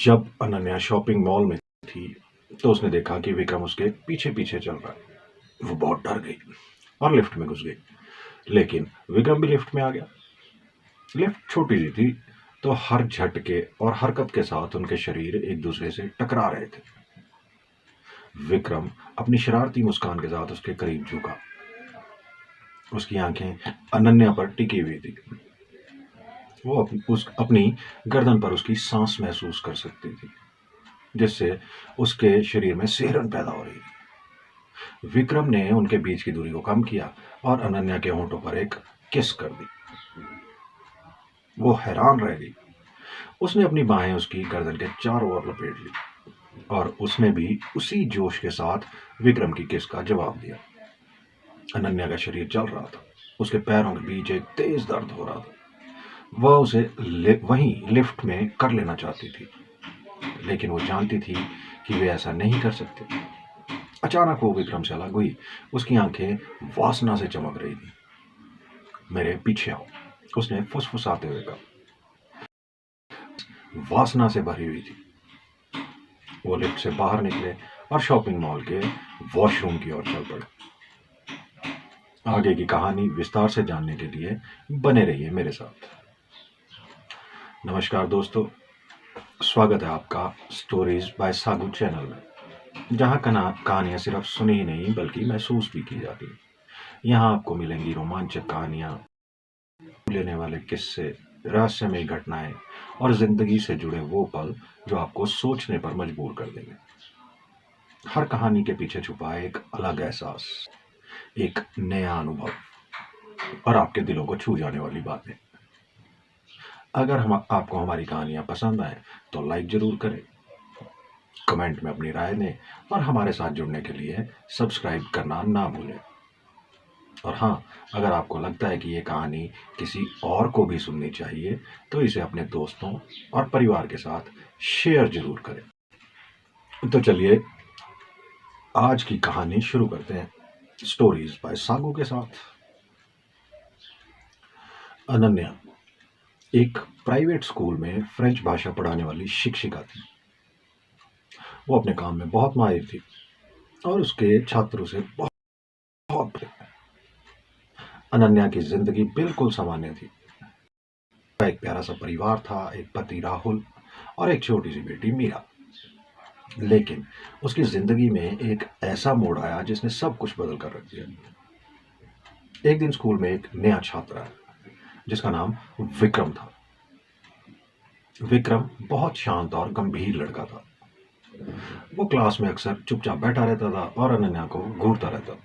जब Ananya shopping mall में थी, तो उसने देखा कि विक्रम उसके पीछे-पीछे चल रहा है। वो बहुत डर गई और लिफ्ट में घुस गई। लेकिन विक्रम भी लिफ्ट में आ गया। लिफ्ट छोटी-सी थी, तो हर झटके और हरकत के साथ उनके शरीर एक-दूसरे से टकरा रहे थे। विक्रम अपनी शरारती मुस्कान के साथ उसके करीब झुका। उसकी आंखें अनन्या पर टिकी हुई थी। वो अपनी गर्दन पर उसकी सांस महसूस कर सकती थी, जिससे उसके शरीर में सिहरन पैदा हो रही थी। विक्रम ने उनके बीच की दूरी को कम किया और अनन्या के होंठों पर एक किस कर दी। वो हैरान रह गई। उसने अपनी बाहें उसकी गर्दन के चारों ओर लपेट ली और उसने भी उसी जोश के साथ विक्रम की किस का जवाब दिया। अनन्या का शरीर जल रहा था। उसके पैरों के बीच एक तेज दर्द हो रहा था। वह उसे वहीं लिफ्ट में कर लेना चाहती थी, लेकिन वो जानती थी कि वे ऐसा नहीं कर सकते। अचानक वो विक्रम से अलग हुई। उसकी आंखें वासना से चमक रही थी। मेरे पीछे आओ, उसने फुसफुसाते हुए कहा। वासना से भरी हुई थी। वो लिफ्ट से बाहर निकले और शॉपिंग मॉल के वॉशरूम की ओर चल पड़े। आगे की कहानी विस्तार से जानने के लिए बने रहिए मेरे साथ। नमस्कार दोस्तों, स्वागत है आपका स्टोरीज बाय सागू चैनल में, जहां कहानियां सिर्फ सुनी ही नहीं बल्कि महसूस भी की जाती है। यहाँ आपको मिलेंगी रोमांचक कहानियां, लेने वाले किस्से, रहस्यमय घटनाएं और जिंदगी से जुड़े वो पल जो आपको सोचने पर मजबूर कर देंगे। हर कहानी के पीछे छुपा है एक अलग एहसास, एक नया अनुभव और आपके दिलों को छू जाने वाली बातें। अगर आपको हमारी कहानियां पसंद आए तो लाइक जरूर करें, कमेंट में अपनी राय दें और हमारे साथ जुड़ने के लिए सब्सक्राइब करना ना भूलें। और हाँ, अगर आपको लगता है कि ये कहानी किसी और को भी सुननी चाहिए तो इसे अपने दोस्तों और परिवार के साथ शेयर जरूर करें। तो चलिए आज की कहानी शुरू करते हैं स्टोरीज बाय सागू के साथ। अनन्या एक प्राइवेट स्कूल में फ्रेंच भाषा पढ़ाने वाली शिक्षिका थी। वो अपने काम में बहुत माहिर थी और उसके छात्रों से बहुत प्रेम। अनन्या की जिंदगी बिल्कुल सामान्य थी। एक प्यारा सा परिवार था, एक पति राहुल और एक छोटी सी बेटी मीरा। लेकिन उसकी जिंदगी में एक ऐसा मोड़ आया जिसने सब कुछ बदल कर रख दिया। एक दिन स्कूल में एक नया छात्र आया जिसका नाम विक्रम था। विक्रम बहुत शांत और गंभीर लड़का था। वो क्लास में अक्सर चुपचाप बैठा रहता था और अनन्या को घूरता रहता।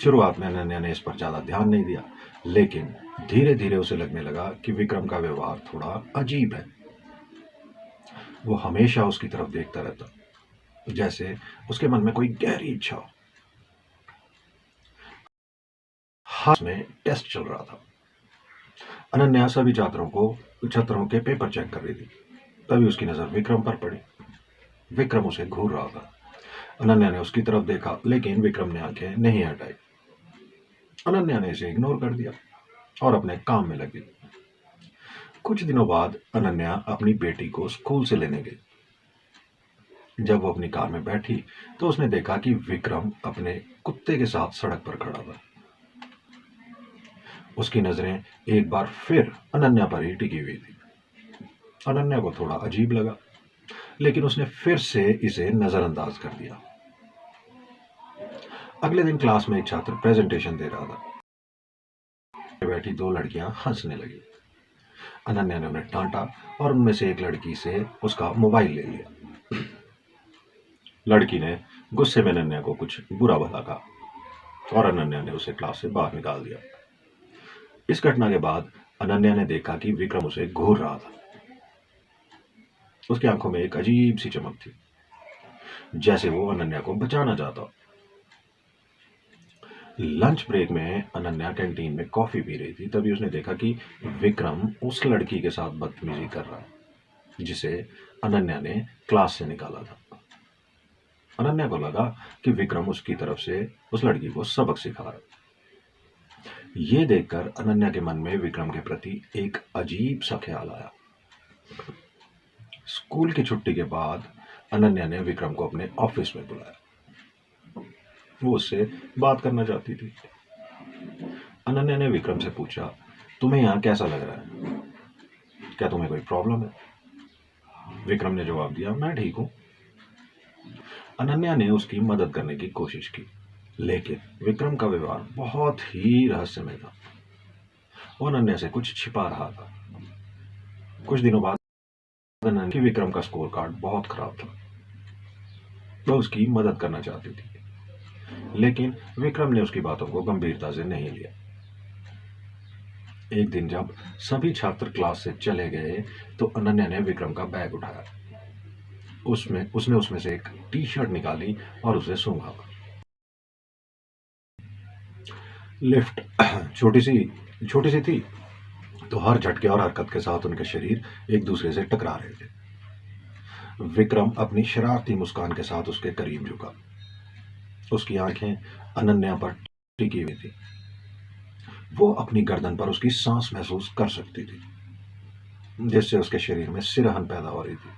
शुरुआत में अनन्या ने इस पर ज्यादा ध्यान नहीं दिया, लेकिन धीरे धीरे उसे लगने लगा कि विक्रम का व्यवहार थोड़ा अजीब है। वो हमेशा उसकी तरफ देखता रहता, जैसे उसके मन में कोई गहरी इच्छा हो। हाथ में टेस्ट चल रहा था। अनन्या सभी छात्रों के पेपर चेक कर रही थी। तभी उसकी नजर विक्रम पर पड़ी। विक्रम उसे घूर रहा था। अनन्या ने उसकी तरफ देखा, लेकिन विक्रम ने आंखें नहीं हटाई। अनन्या ने इसे इग्नोर कर दिया और अपने काम में लगी। कुछ दिनों बाद अनन्या अपनी बेटी को स्कूल से लेने गई। जब वो अपनी कार में बैठी तो उसने देखा कि विक्रम अपने कुत्ते के साथ सड़क पर खड़ा था। उसकी नजरें एक बार फिर अनन्या पर ही टिकी हुई थी। अनन्या को थोड़ा अजीब लगा, लेकिन उसने फिर से इसे नजरअंदाज कर दिया। अगले दिन क्लास में एक छात्र प्रेजेंटेशन दे रहा था। बैठी दो लड़कियां हंसने लगी। अनन्या ने उन्हें डांटा और उनमें से एक लड़की से उसका मोबाइल ले लिया। लड़की ने गुस्से में अनन्या को कुछ बुरा भला कहा और अनन्या ने उसे क्लास से बाहर निकाल दिया। इस घटना के बाद अनन्या ने देखा कि विक्रम उसे घूर रहा था। उसकी आंखों में एक अजीब सी चमक थी, जैसे वो अनन्या को बचाना चाहता। लंच ब्रेक में अनन्या कैंटीन में कॉफी पी रही थी। तभी उसने देखा कि विक्रम उस लड़की के साथ बदतमीजी कर रहा है जिसे अनन्या ने क्लास से निकाला था। अनन्या को लगा कि विक्रम उसकी तरफ से उस लड़की को सबक सिखा रहा है। ये देखकर अनन्या के मन में विक्रम के प्रति एक अजीब सा ख्याल आया। स्कूल की छुट्टी के बाद अनन्या ने विक्रम को अपने ऑफिस में बुलाया। वो उससे बात करना चाहती थी। अनन्या ने विक्रम से पूछा, तुम्हें यहाँ कैसा लग रहा है? क्या तुम्हें कोई प्रॉब्लम है? विक्रम ने जवाब दिया, मैं ठीक हूँ। अनन्या ने उसकी मदद करने की कोशिश की, लेकिन विक्रम का व्यवहार बहुत ही रहस्यमय था। वो अनन्या से कुछ छिपा रहा था। कुछ दिनों बाद अनन्या की विक्रम का स्कोर कार्ड बहुत खराब था। वह उसकी मदद करना चाहती थी, लेकिन विक्रम ने उसकी बातों को गंभीरता से नहीं लिया। एक दिन जब सभी छात्र क्लास से चले गए तो अनन्या ने विक्रम का बैग उठाया। उसने उसमें से एक टी शर्ट निकाली और उसे सूंघा। लिफ्ट छोटी सी थी, तो हर झटके और हरकत के साथ उनके शरीर एक दूसरे से टकरा रहे थे। विक्रम अपनी शरारती मुस्कान के साथ उसके करीब झुका। उसकी आंखें अनन्या पर टिकी हुई थी। वो अपनी गर्दन पर उसकी सांस महसूस कर सकती थी, जिससे उसके शरीर में सिरहन पैदा हो रही थी।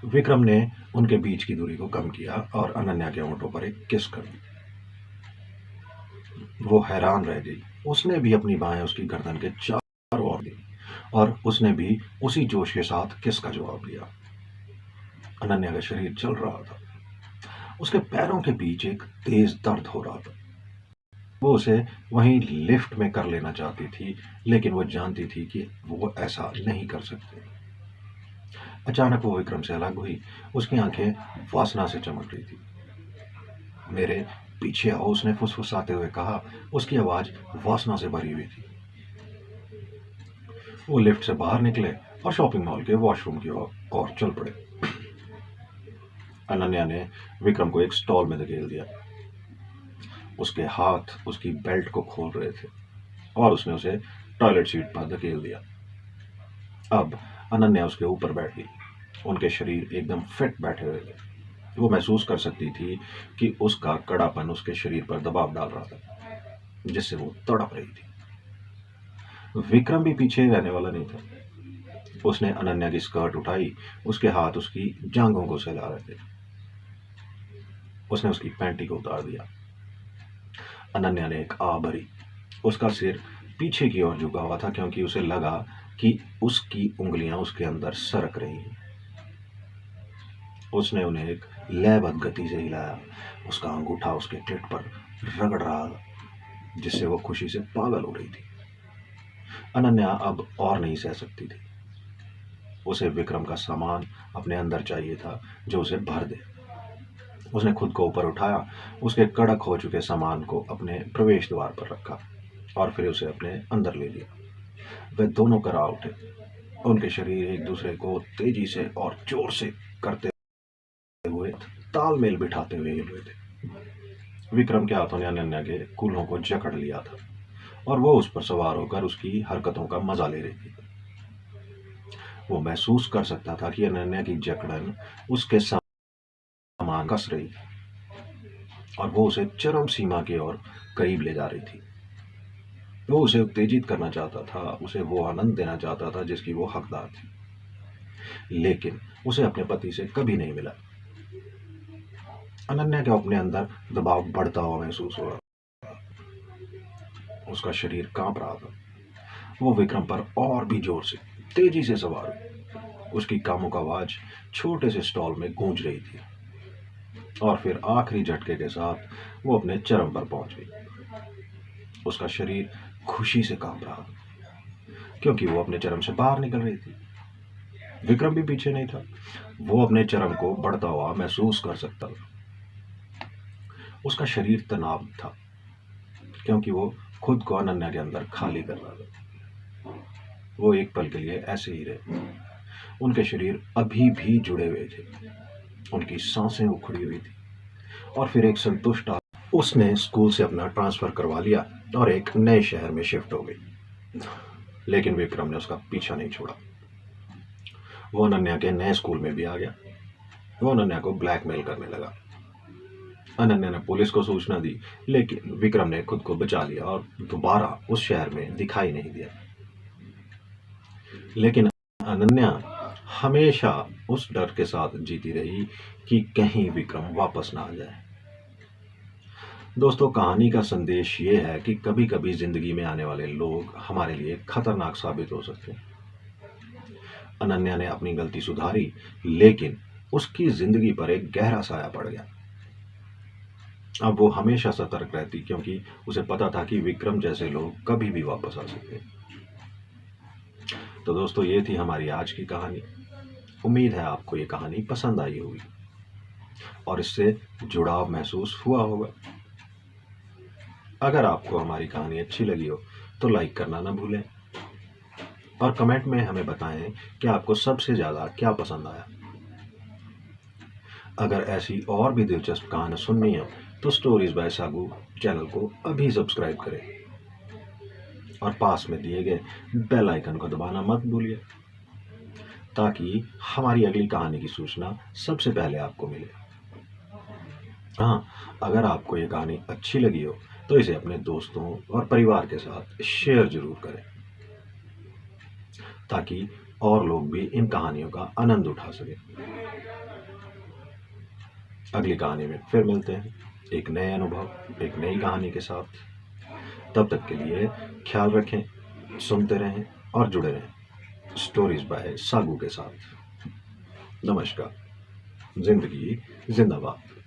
विक्रम ने उनके बीच की दूरी को कम किया और अनन्या के होंठों पर एक किस कर दी। वो हैरान रह गई। उसने भी अपनी बाहें उसकी गर्दन के चारों ओर दी और उसने भी उसी जोश के साथ किस का जवाब दिया। अनन्या का शरीर चल रहा था। उसके पैरों के बीच एक तेज दर्द हो रहा था। वो उसे वहीं लिफ्ट में कर लेना चाहती थी, लेकिन वो जानती थी कि वो ऐसा नहीं कर सकती। अचानक वो विक्रम से अलग हुई। उसकी आंखें वासना से चमक रही थी। मेरे पीछे आओ, उसने फुसफुसाते हुए कहा। उसकी आवाज वासना से भरी हुई थी। वो लिफ्ट से बाहर निकले और शॉपिंग मॉल के वॉशरूम की ओर चल पड़े। अनन्या ने विक्रम को एक स्टॉल में धकेल दिया। उसके हाथ उसकी बेल्ट को खोल रहे थे और उसने उसे टॉयलेट सीट पर धकेल दिया। अब अनन्या उसके ऊपर बैठ गई। उनके शरीर एकदम फिट बैठे हुए थे। वो महसूस कर सकती थी कि उसका कड़ापन उसके शरीर पर दबाव डाल रहा था, जिससे वो तड़प रही थी। विक्रम भी पीछे रहने वाला नहीं था। उसने अनन्या की स्कर्ट उठाई। उसके हाथ उसकी जांघों को सहला रहे थे। उसने उसकी पैंटी को उतार दिया। अनन्या ने एक आ भरी। उसका सिर पीछे की ओर झुका हुआ था, क्योंकि उसे लगा कि उसकी उंगलियां उसके अंदर सरक रही हैं। उसने उन्हें एक लयबद्ध गति से हिलाया। उसका अंगूठा उसके क्लिट पर रगड़ रहा था, जिससे वो खुशी से पागल हो रही थी। अनन्या अब और नहीं सह सकती थी। उसे विक्रम का सामान अपने अंदर चाहिए था, जो उसे भर दे। उसने खुद को ऊपर उठाया, उसके कड़क हो चुके सामान को अपने प्रवेश द्वार पर रखा और फिर उसे अपने अंदर ले लिया। वे दोनों करा उठे। उनके शरीर एक दूसरे को तेजी से और जोर से करते हुए, तालमेल बिठाते हुए हिल रहे थे। विक्रम के हाथों ने अनन्या के कूल्हों को जकड़ लिया था और वो उस पर सवार होकर उसकी हरकतों का मजा ले रही थी। वो महसूस कर सकता था कि अनन्या की जकड़न उसके सामान कस रही थी और वो उसे चरम सीमा की ओर करीब ले जा रही थी। वो उसे उत्तेजित करना चाहता था, उसे वो आनंद देना चाहता था जिसकी वो हकदार थी, लेकिन उसे अपने पति से कभी नहीं मिला। अनन्या के अपने अंदर दबाव बढ़ता हुआ महसूस हो रहा। उसका शरीर कांप रहा था। वो विक्रम पर और भी जोर से, तेजी से सवार हुई। उसकी कामुक आवाज छोटे से स्टॉल में गूंज रही थी और फिर आखिरी झटके के साथ वो अपने चरम पर पहुंच गई। उसका शरीर खुशी से कांप रहा था, क्योंकि वो अपने चरम से बाहर निकल रही थी। विक्रम भी पीछे नहीं था। वो अपने चरम को बढ़ता हुआ महसूस कर सकता था। उसका शरीर तनाव था, क्योंकि वो खुद को अनन्या के अंदर खाली कर रहा था। वो एक पल के लिए ऐसे ही रहे। उनके शरीर अभी भी जुड़े हुए थे। उनकी सांसें उखड़ी हुई थी और फिर एक संतुष्ट उसने स्कूल से अपना ट्रांसफर करवा लिया और एक नए शहर में शिफ्ट हो गई। लेकिन विक्रम ने उसका पीछा नहीं छोड़ा। वो अनन्या के नए स्कूल में भी आ गया। वो अनन्या को ब्लैकमेल करने लगा। अनन्या ने पुलिस को सूचना दी, लेकिन विक्रम ने खुद को बचा लिया और दोबारा उस शहर में दिखाई नहीं दिया। लेकिन अनन्या हमेशा उस डर के साथ जीती रही कि कहीं विक्रम वापस ना आ जाए। दोस्तों, कहानी का संदेश ये है कि कभी-कभी ज़िंदगी में आने वाले लोग हमारे लिए खतरनाक साबित हो सकते हैं। अनन्या ने अपनी गलती सुधारी, लेकिन उसकी ज़िंदगी पर एक गहरा साया पड़ गया। अब वो हमेशा सतर्क रहती, क्योंकि उसे पता था कि विक्रम जैसे लोग कभी भी वापस आ सकते हैं। तो दोस्तों, ये थी हमारी आज की कहानी। उम्मीद है आपको ये कहानी पसंद आई होगी और इससे जुड़ाव महसूस हुआ होगा। अगर आपको हमारी कहानी अच्छी लगी हो तो लाइक करना ना भूलें और कमेंट में हमें बताएं कि आपको सबसे ज़्यादा क्या पसंद आया। अगर ऐसी और भी दिलचस्प कहानी सुननी है तो स्टोरीज बाय सागू चैनल को अभी सब्सक्राइब करें और पास में दिए गए बेल आइकन को दबाना मत भूलिए, ताकि हमारी अगली कहानी की सूचना सबसे पहले आपको मिले। हाँ, अगर आपको ये कहानी अच्छी लगी हो तो इसे अपने दोस्तों और परिवार के साथ शेयर जरूर करें, ताकि और लोग भी इन कहानियों का आनंद उठा सकें। अगली कहानी में फिर मिलते हैं, एक नए अनुभव, एक नई कहानी के साथ। तब तक के लिए ख्याल रखें, सुनते रहें और जुड़े रहें स्टोरीज बाय सागू के साथ। नमस्कार। जिंदगी जिंदाबाद।